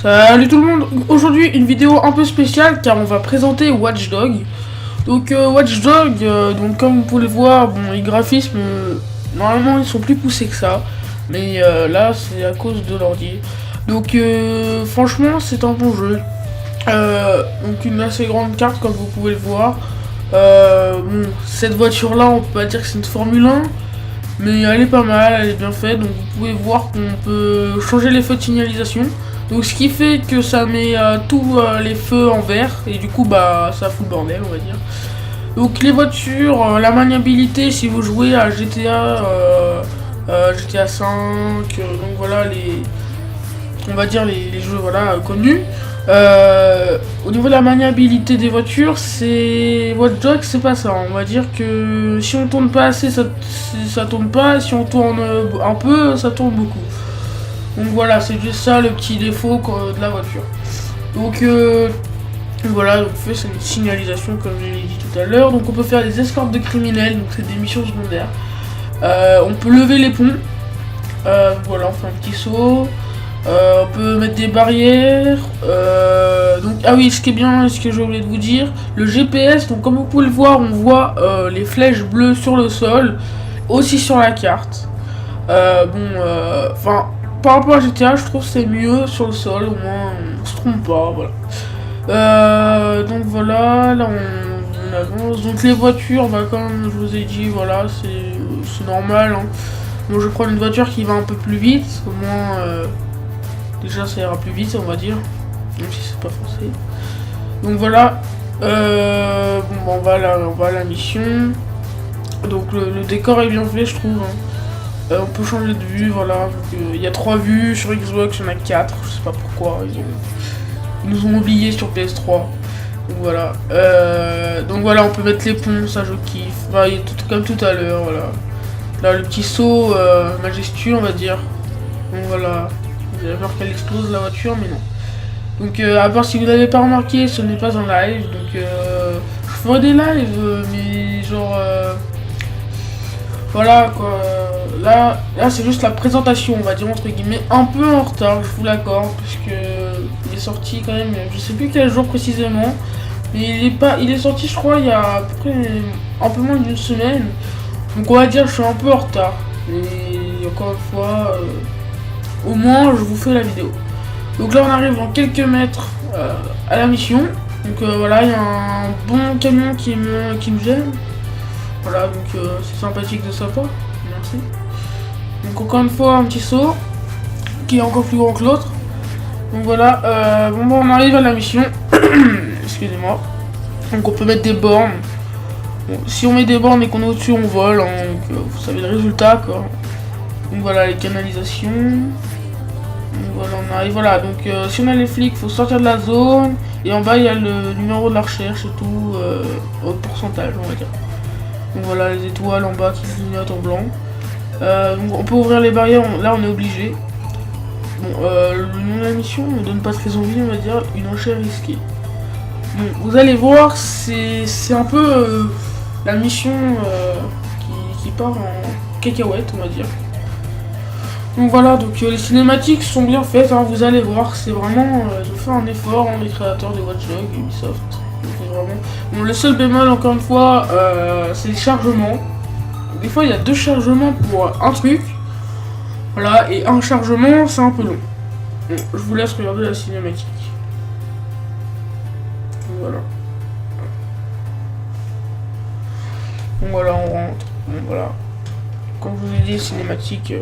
Salut tout le monde, aujourd'hui une vidéo un peu spéciale car on va présenter Watch Dogs. Donc Watch Dogs, donc comme vous pouvez le voir, bon les graphismes normalement ils sont plus poussés que ça, mais là c'est à cause de l'ordi. Donc franchement c'est un bon jeu. Donc une assez grande carte comme vous pouvez le voir. Bon, cette voiture là on peut pas dire que c'est une Formule 1, mais elle est pas mal, elle est bien faite. Donc vous pouvez voir qu'on peut changer les feux de signalisation. Donc ce qui fait que ça met tous les feux en vert et du coup bah ça fout le bordel on va dire. Donc les voitures, la maniabilité si vous jouez à GTA, GTA 5, donc voilà on va dire les jeux voilà connus. Au niveau de la maniabilité des voitures, c'est Watch Dogs, c'est pas ça. On va dire que si on tourne pas assez, ça tourne pas. Si on tourne un peu, ça tourne beaucoup. Donc voilà, c'est juste ça le petit défaut de la voiture. Donc voilà, donc c'est une signalisation comme je l'ai dit tout à l'heure. Donc on peut faire des escortes de criminels, donc c'est des missions secondaires. On peut lever les ponts. Voilà, on fait un petit saut. On peut mettre des barrières. Donc ah oui, ce qui est bien, ce que j'ai oublié de vous dire, le GPS. Donc comme vous pouvez le voir, on voit les flèches bleues sur le sol, aussi sur la carte. Enfin. Par rapport à GTA, je trouve que c'est mieux sur le sol, au moins on se trompe pas, voilà. Donc voilà, là on avance. Donc les voitures, bah, comme je vous ai dit, voilà, c'est normal. Hein. Moi je prends une voiture qui va un peu plus vite, au moins déjà ça ira plus vite, on va dire, même si c'est pas français. Donc voilà, bon, on va à la mission. Donc le décor est bien fait, je trouve. Hein. On peut changer de vue, voilà. Il y a 3 vues, sur Xbox il y en a 4, je sais pas pourquoi, ils nous ont oubliés sur PS3. Donc voilà. On peut mettre les ponts, ça je kiffe. Bah, comme tout à l'heure, voilà. Là le petit saut majestueux on va dire. Donc voilà. Vous allez voir qu'elle explose la voiture, mais non. Donc à part si vous n'avez pas remarqué, ce n'est pas un live. Donc je ferai des lives, mais genre voilà quoi. Là c'est juste la présentation, on va dire entre guillemets, un peu en retard, je vous l'accorde, puisque il est sorti quand même, je sais plus quel jour précisément, mais il est sorti je crois il y a à peu près un peu moins d'une semaine, donc on va dire que je suis un peu en retard, et encore une fois, au moins je vous fais la vidéo. Donc là on arrive dans quelques mètres à la mission, donc voilà, il y a un bon camion qui me gêne, voilà, donc c'est sympathique de sa part, merci. Donc encore une fois un petit saut qui est encore plus grand que l'autre. Donc voilà, on arrive à la mission. Excusez-moi. Donc on peut mettre des bornes. Bon, si on met des bornes et qu'on est au-dessus on vole, hein, donc vous savez le résultat quoi. Donc voilà les canalisations. Donc voilà on arrive, voilà, donc si on a les flics, il faut sortir de la zone. Et en bas il y a le numéro de la recherche et tout, au pourcentage on va dire. Donc voilà les étoiles en bas qui clignotent en blanc. Donc on peut ouvrir les barrières, là on est obligé. Bon, le nom de la mission ne donne pas très envie, on va dire, une enchère risquée. Bon, vous allez voir, c'est un peu la mission qui part en cacahuète, on va dire. Donc voilà, donc les cinématiques sont bien faites, hein, vous allez voir, c'est vraiment, ils ont fait un effort, hein, les créateurs de Watch Dogs, Ubisoft. Vraiment... Bon, le seul bémol, encore une fois, c'est les chargements. Des fois il y a 2 chargements pour un truc, voilà, et un chargement c'est un peu long. Bon, je vous laisse regarder la cinématique. Voilà. Donc voilà, on rentre. Donc voilà. Comme je vous ai dit, les cinématiques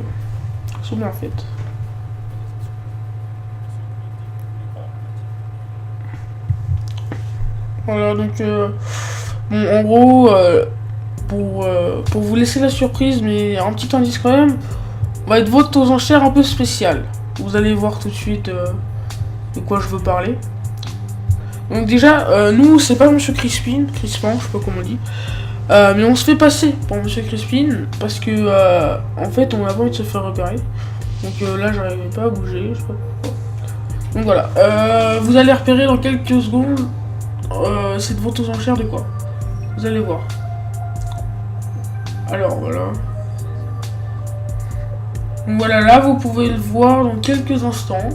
sont bien faites. Voilà, donc bon, en gros, pour vous laisser la surprise, mais un petit indice quand même, va être votre aux enchères un peu spécial. Vous allez voir tout de suite de quoi je veux parler. Donc déjà, nous c'est pas Monsieur Crispin, je sais pas comment on dit, mais on se fait passer pour Monsieur Crispin parce que en fait on a pas envie de se faire repérer. Donc là j'arrivais pas à bouger, je sais pas pourquoi. Donc voilà, vous allez repérer dans quelques secondes cette vente aux enchères de quoi. Vous allez voir. Alors voilà. Donc voilà, là vous pouvez le voir dans quelques instants.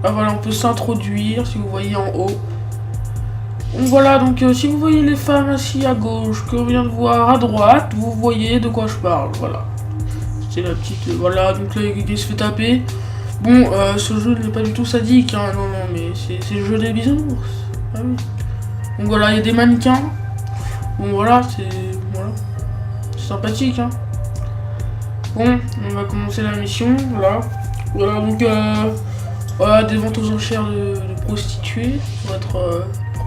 Ah voilà, on peut s'introduire si vous voyez en haut. Donc voilà, donc si vous voyez les femmes assis à gauche, que l'on vient de voir à droite, vous voyez de quoi je parle, voilà. C'est la petite, voilà, donc là il se fait taper. Bon, ce jeu n'est pas du tout sadique, hein, non, mais c'est le jeu des bisounours. Ah oui. Donc voilà, il y a des mannequins. Bon voilà, c'est sympathique, hein. Bon, on va commencer la mission, voilà. Voilà, donc voilà, des ventes aux enchères de prostituées, pour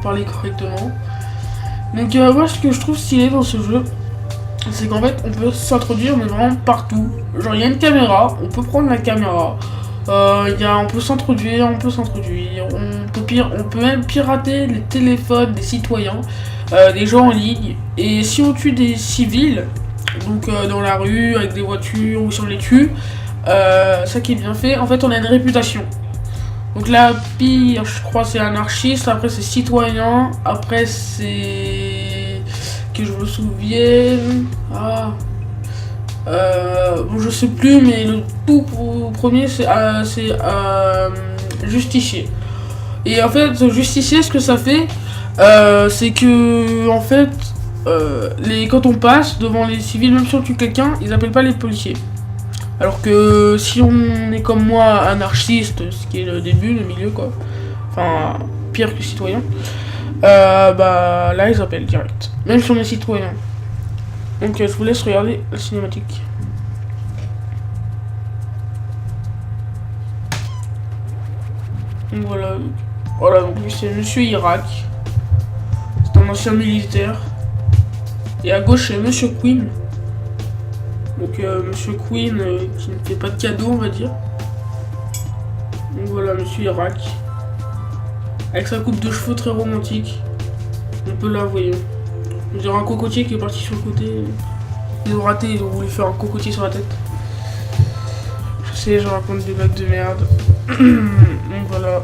parler correctement. Donc moi, ce que je trouve stylé dans ce jeu, c'est qu'en fait, on peut s'introduire, mais vraiment partout. Genre, il y a une caméra, on peut prendre la caméra. On peut s'introduire, on peut même pirater les téléphones des citoyens, des gens en ligne. Et si on tue des civils, donc dans la rue, avec des voitures, ou si on les tue, ça qui est bien fait, en fait on a une réputation. Donc la pire, je crois, c'est anarchiste, après c'est citoyen, après c'est... que je me souvienne... bon, je sais plus, mais le tout premier c'est justicier. Et en fait, justicier, ce que ça fait, c'est que en fait, quand on passe devant les civils, même si on tue quelqu'un, ils appellent pas les policiers. Alors que si on est comme moi anarchiste, ce qui est le début, le milieu quoi, enfin pire que citoyen, bah là ils appellent direct, même si on est citoyen. Donc je vous laisse regarder la cinématique. Donc voilà, donc lui c'est Monsieur Irak, c'est un ancien militaire. Et à gauche c'est Monsieur Queen. Donc Monsieur Queen qui ne fait pas de cadeau, on va dire. Donc voilà, Monsieur Irak, avec sa coupe de cheveux très romantique. On peut la voir. On dirait un cocotier qui est parti sur le côté. Ils ont raté, ils ont voulu faire un cocotier sur la tête. Je sais, je raconte des blagues de merde. Donc voilà.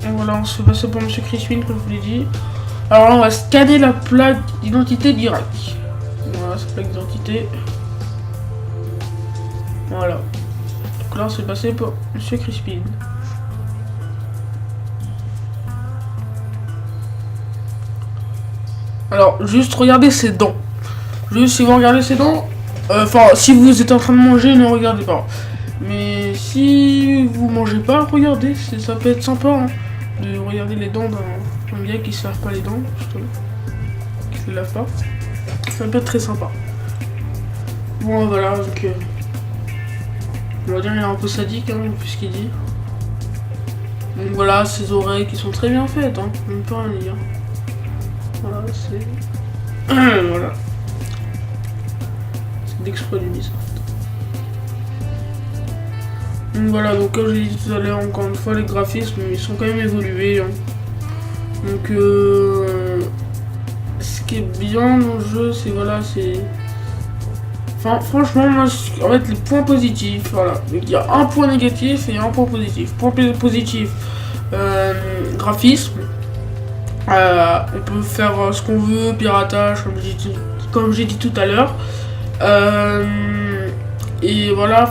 Et voilà, on se fait passer pour Monsieur Crispin, comme je vous l'ai dit. Alors là, on va scanner la plaque d'identité d'Irak. Voilà, sa plaque d'identité. Voilà. Donc là, on se fait passer pour Monsieur Crispin. Alors, juste regardez ses dents. Juste si vous regardez ses dents, enfin, si vous êtes en train de manger, ne regardez pas. Mais si vous mangez pas, regardez, ça peut être sympa hein, de regarder les dents d'un gars qui se lave pas les dents, justement. Qui se lave pas. Ça peut être très sympa. Bon, voilà, donc. On va dire qu'il est un peu sadique, hein, puisqu'il dit. Donc voilà, ses oreilles qui sont très bien faites, hein, on ne peut rien dire. Voilà, c'est... voilà. C'est d'exploit du Ubisoft. Donc voilà, donc comme j'ai dit tout à l'heure, encore une fois, les graphismes, ils sont quand même évolués. Hein. Donc, ce qui est bien dans le jeu, c'est voilà, c'est... Enfin, franchement, moi, en fait, les points positifs, voilà. Donc, il y a un point négatif et un point positif. Point positif, graphisme. On peut faire ce qu'on veut, piratage, comme j'ai dit tout à l'heure. Et voilà,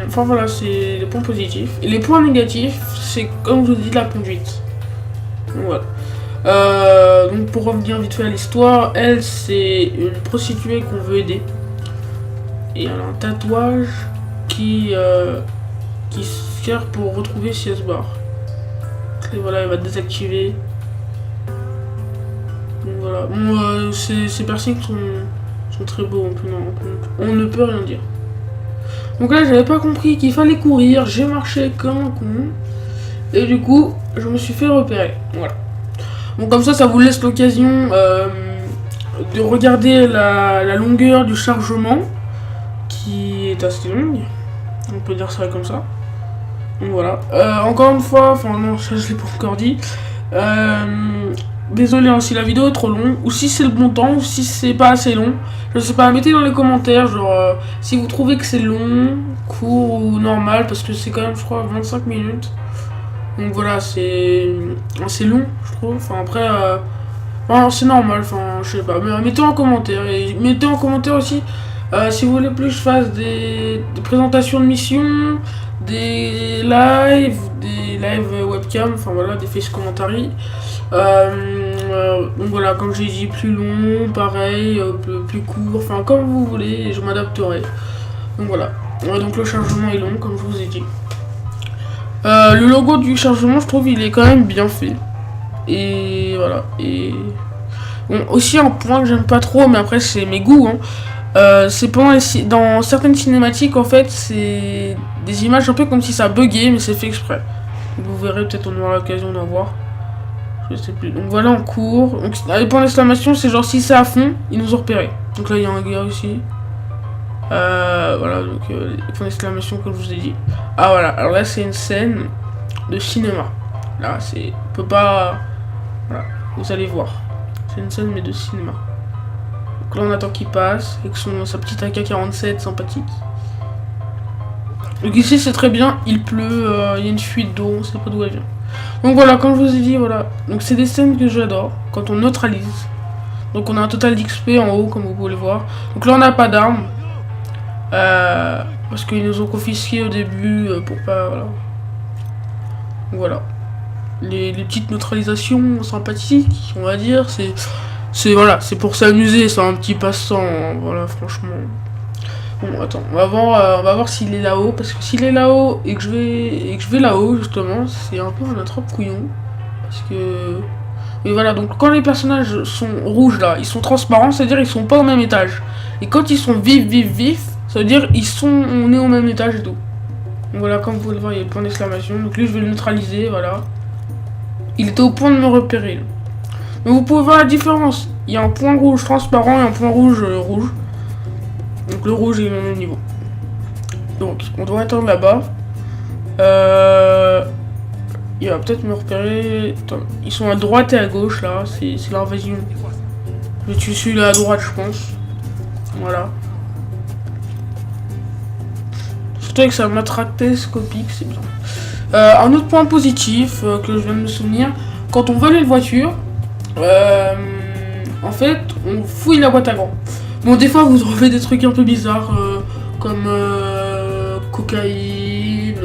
enfin voilà, c'est les points positifs. Et les points négatifs, c'est comme je vous dis, la conduite. Donc, voilà. Donc pour revenir vite fait à l'histoire, elle c'est une prostituée qu'on veut aider. Et elle a un tatouage qui sert pour retrouver CS Bar. Et voilà, elle va désactiver. Donc voilà, bon, ces piercings sont très beaux, on ne peut rien dire. Donc là, j'avais pas compris qu'il fallait courir, j'ai marché comme un con. Et du coup, je me suis fait repérer. Voilà. Donc comme ça vous laisse l'occasion de regarder la longueur du chargement, qui est assez longue. On peut dire ça comme ça. Donc voilà. Encore une fois, enfin non, ça je l'ai pas encore dit. Désolé hein, si la vidéo est trop longue, ou si c'est le bon temps, ou si c'est pas assez long. Je sais pas, mettez dans les commentaires, genre, si vous trouvez que c'est long, court ou normal, parce que c'est quand même, je crois, 25 minutes. Donc voilà, c'est long, je trouve. Enfin, après, c'est normal, enfin, je sais pas. Mais mettez en commentaire, et mettez en commentaire aussi si vous voulez plus que je fasse des présentations de missions, des lives webcam, enfin voilà, des face commentary. Donc voilà, comme j'ai dit, plus long, pareil, plus court, enfin comme vous voulez, je m'adapterai. Donc voilà, donc le chargement est long, comme je vous ai dit. Le logo du chargement, je trouve, il est quand même bien fait. Et voilà, et bon, aussi un point que j'aime pas trop, mais après c'est mes goûts, hein. C'est dans certaines cinématiques, en fait, c'est des images un peu comme si ça buguait, mais c'est fait exprès. Donc, vous verrez, peut-être on aura l'occasion d'en voir. Je sais plus. Donc voilà, en cours. Donc, les points d'exclamation, c'est genre si c'est à fond, ils nous ont repéré. Donc là, il y a un gars aussi. Voilà, donc les points d'exclamation, comme je vous ai dit. Ah voilà, alors là, c'est une scène de cinéma. Là, c'est. On peut pas. Voilà, vous allez voir. C'est une scène, mais de cinéma. Donc là, on attend qu'il passe, avec sa petite AK-47 sympathique. Donc ici, c'est très bien, il pleut, il y a une fuite d'eau, on sait pas d'où elle vient. Donc voilà, comme je vous ai dit, voilà. Donc c'est des scènes que j'adore, quand on neutralise. Donc on a un total d'XP en haut, comme vous pouvez le voir. Donc là, on n'a pas d'armes. Parce qu'ils nous ont confisqué au début, pour pas... Voilà. Donc voilà. Les petites neutralisations sympathiques, on va dire, voilà, c'est pour s'amuser, c'est un petit passe-temps, hein, voilà, franchement. Bon, attends, on va voir s'il est là-haut, parce que s'il est là-haut et que je vais là-haut, justement, c'est un peu un attrape couillon, parce que... Et voilà, donc quand les personnages sont rouges, là, ils sont transparents, c'est-à-dire ils sont pas au même étage. Et quand ils sont vifs, ça veut dire on est au même étage et tout. Donc voilà, comme vous pouvez le voir, il y a le point d'exclamation, donc lui je vais le neutraliser, voilà. Il était au point de me repérer, là. Donc vous pouvez voir la différence. Il y a un point rouge transparent et un point rouge rouge. Donc le rouge est au même niveau. Donc on doit attendre là-bas. Il va peut-être me repérer. Attends, ils sont à droite et à gauche là. C'est l'invasion. Je vais tuer celui-là à droite, je pense. Voilà. Surtout avec sa matraque télescopique, c'est bien. Un autre point positif que je viens de me souvenir. Quand on vole une voiture, en fait, on fouille la boîte à gants. Bon, des fois, vous trouvez des trucs un peu bizarres, comme cocaïne,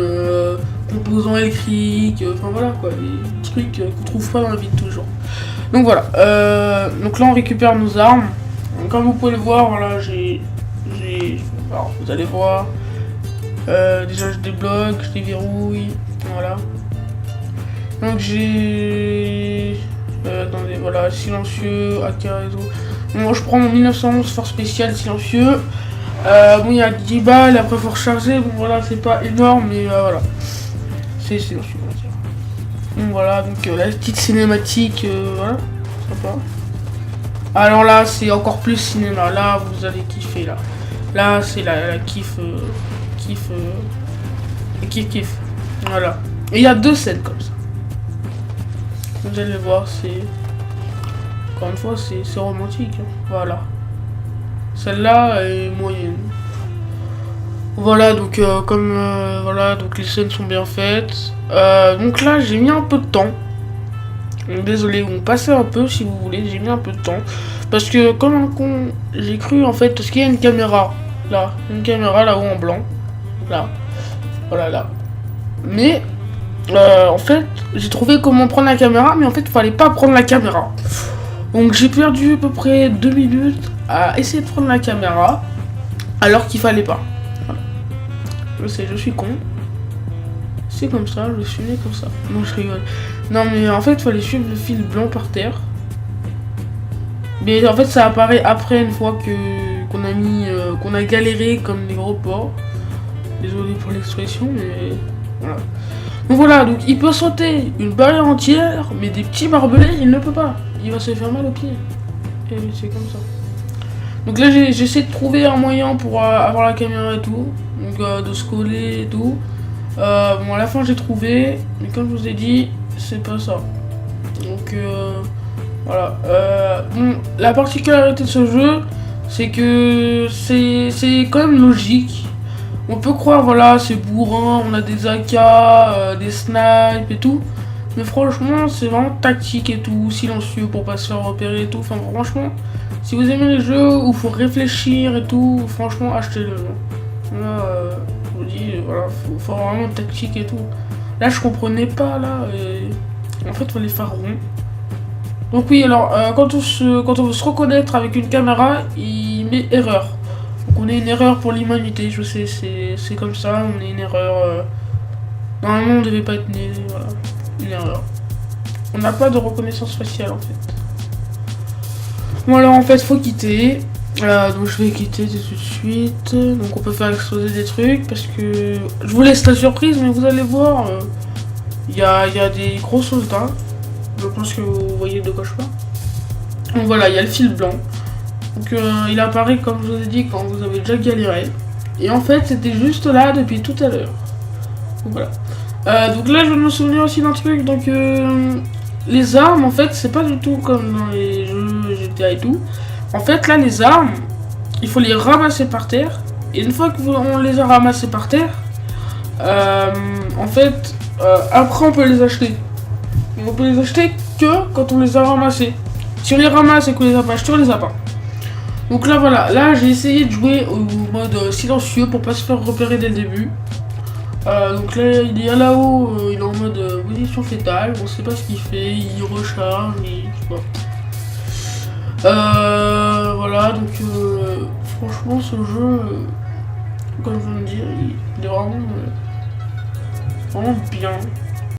composants électriques, enfin voilà quoi, des trucs qu'on trouve pas dans la vie de tous les jours. Donc voilà, donc là on récupère nos armes. Donc, comme vous pouvez le voir, voilà, alors vous allez voir, déjà je débloque, je déverrouille, voilà. Donc attendez, voilà, silencieux, AK et tout. Bon, moi je prends mon 1911 force spéciale silencieux. Bon, il y a 10 balles, après faut recharger. Bon, voilà, c'est pas énorme, mais voilà. C'est silencieux, on va dire. Donc voilà, donc la petite cinématique, voilà, sympa. Alors là, c'est encore plus cinéma. Là, vous allez kiffer, là. Là, c'est la kiff. Kiff. Voilà. Et il y a 2 scènes comme ça. Vous allez voir, c'est... Encore une fois, c'est romantique. Hein. Voilà. Celle-là est moyenne. Voilà, donc voilà, donc les scènes sont bien faites. Donc là, j'ai mis un peu de temps. Donc, désolé, on passait un peu si vous voulez, j'ai mis un peu de temps. Parce que comme un con, j'ai cru en fait, parce qu'il y a une caméra là. Une caméra là-haut en blanc. Là. Voilà, là. Mais... en fait, j'ai trouvé comment prendre la caméra, mais en fait, il fallait pas prendre la caméra. Donc, j'ai perdu à peu près 2 minutes à essayer de prendre la caméra, alors qu'il fallait pas. Voilà. Je sais, je suis con. C'est comme ça, je suis né comme ça. Non, je rigole. Non, mais en fait, il fallait suivre le fil blanc par terre. Mais en fait, ça apparaît après, une fois qu'on a galéré comme des gros porcs. Désolé pour l'expression, mais voilà. Donc voilà, donc il peut sauter une barrière entière, mais des petits barbelés, il ne peut pas. Il va se faire mal aux pieds. Et c'est comme ça. Donc là, j'essaie de trouver un moyen pour avoir la caméra et tout. Donc de se coller et tout. Bon, à la fin, j'ai trouvé. Mais comme je vous ai dit, c'est pas ça. Donc voilà. Bon, la particularité de ce jeu, c'est que c'est quand même logique. On peut croire, voilà, c'est bourrin, on a des AK, des snipes et tout. Mais franchement, c'est vraiment tactique et tout, silencieux pour pas se faire repérer et tout. Enfin, franchement, si vous aimez les jeux où il faut réfléchir et tout, franchement, achetez-le. Là, dis, voilà, faut vraiment une tactique et tout. Là, je comprenais pas, là. En fait, fallait faire rond. Donc oui, alors, quand on veut se reconnaître avec une caméra, il met erreur. Donc on est une erreur pour l'humanité, je sais, c'est comme ça, on est une erreur. Normalement, on devait pas être né, voilà, une erreur. On n'a pas de reconnaissance faciale, en fait. Bon, alors, en fait, faut quitter. Donc je vais quitter tout de suite. Donc on peut faire exploser des trucs, parce que... Je vous laisse la surprise, mais vous allez voir, il y a des gros soldats. Je pense que vous voyez de quoi je parle. Donc voilà, il y a le fil blanc. Donc il apparaît, comme je vous ai dit, quand vous avez déjà galéré. Et en fait, c'était juste là depuis tout à l'heure. Donc voilà. Donc là, je me souviens aussi d'un truc. Donc les armes, en fait, c'est pas du tout comme dans les jeux GTA et tout. En fait, là, les armes, il faut les ramasser par terre. Et une fois qu'on les a ramassées par terre, en fait, après, on peut les acheter. On peut les acheter que quand on les a ramassés. Si on les ramasse et qu'on les a pas achetés, on les a pas. Donc là voilà, là j'ai essayé de jouer au mode silencieux pour pas se faire repérer dès le début. Donc là il est là-haut, il est en mode position fétale, on sait pas ce qu'il fait, il recharge, je sais pas. Voilà, donc franchement ce jeu, comme je viens de dire, il est vraiment bien.